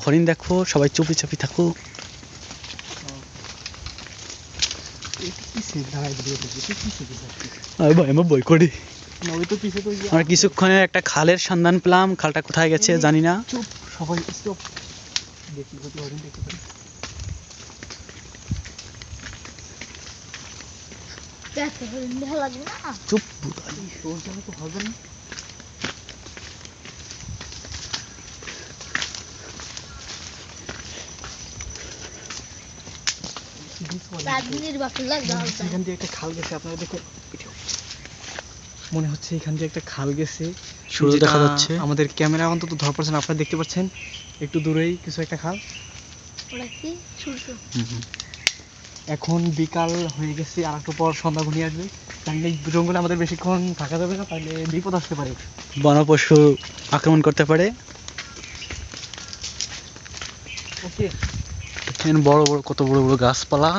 হরিণ দেখো, সবাই চুপি চুপি থাকো। আমার বই করি। আমরা কিছুক্ষণের একটা খালের সন্ধান পেলাম, খালটা কোথায় গেছে জানি না। চুপ সবাই চুপ, দেখি যদি হরিণ দেখতে পারি। চুপ তোর জন্য তো হবে না। এখান দিয়ে একটা খাল গেছে, আপনারা দেখুন, মনে হচ্ছে এখান দিয়ে একটা খাল গেছে, সূর্য দেখা যাচ্ছে। আমাদের ক্যামেরা অন্তত ধরা পড়ছে না, আপনারা দেখতে পাচ্ছেন একটু দূরেই কিছু একটা খাল। এখন বিকাল হয়ে গেছে, আর একটু পর সন্ধ্যা ঘনিয়ে আসবে, তাহলে এই জঙ্গলে আমাদের বেশিক্ষণ থাকা যাবে না, তাহলে বিপদ আসতে পারে, বনপশু আক্রমণ করতে পারে। ওকে। এখানে বড় বড় কত বড় বড় গাছপালা।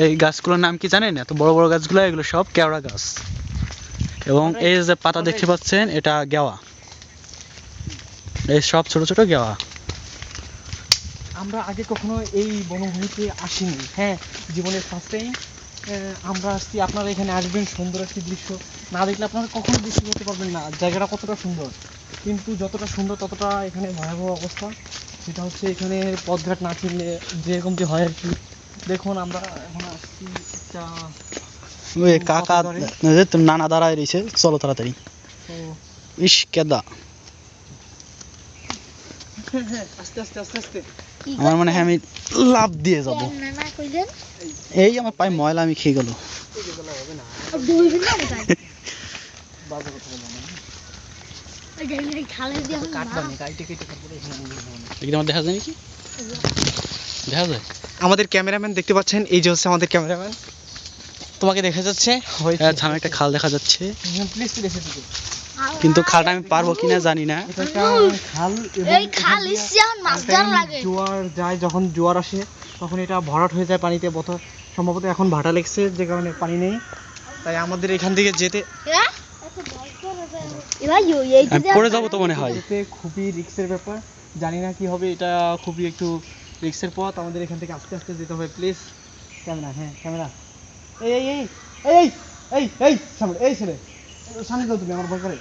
এই গাছগুলোর নাম কি জানেন? এত বড় বড় গাছগুলো, এগুলো সব কেওড়া গাছ। এবং এই যে পাতা দেখতে পাচ্ছেন, এটা গেওয়া। এই সব ছোট ছোট গেওয়া। আমরা আগে কখনো এই বনভূমিতে আসিনি, হ্যাঁ, জীবনের ফার্স্ট টাইম আমরা আসছি। আপনারা এখানে আসবেন, সুন্দর একটি দৃশ্য না দেখলে আপনারা কখনো দৃশ্য করতে পারবেন না জায়গাটা কতটা সুন্দর। কিন্তু যতটা সুন্দর ততটা এখানে ভয়াবহ অবস্থা, সেটা হচ্ছে এখানে পথঘাট না চিনলে যেরকম যে হয় আর কি। দেখুন আমরা এখন আসছি একটা ওই কাকা নানা দাঁড়ায় রয়েছে, চলো তাড়াতাড়ি। ইস কেদা, আস্তে আস্তে আস্তে আস্তে। আমার মনে হয় আমি লাফ দিয়ে যাব। এই আমার পায়ে ময়লা, আমি খেয়ে গেল। দেখা যায় নাকি? দেখা যায়। আমাদের ক্যামেরাম্যান দেখতে পাচ্ছেন, এই যে হচ্ছে আমাদের ক্যামেরাম্যান, তোমাকে দেখা যাচ্ছে। সামনে একটা খাল দেখা যাচ্ছে, কিন্তু খালটা আমি পারবো কিনা জানি না। জোয়ার যায়, যখন জোয়ার আসে তখন এটা ভরাট হয়ে যায় পানিতে, সম্ভবত এখন ভাটা লেগছে যে কারণে পানি নেই, তাই আমাদের এখান থেকে যেতে পড়ে যাবো তো মনে হয়। খুবই রিস্কের ব্যাপার, জানি না কি হবে, এটা খুবই একটু রিস্কের পথ, আমাদের এখান থেকে আস্তে আস্তে যেতে হবে। প্লিজ ক্যামেরা, হ্যাঁ ক্যামেরা, এই এই এই এই এই এই সামনে, এই ছেলে সামনে যাও, তুমি আমার ভয় করে।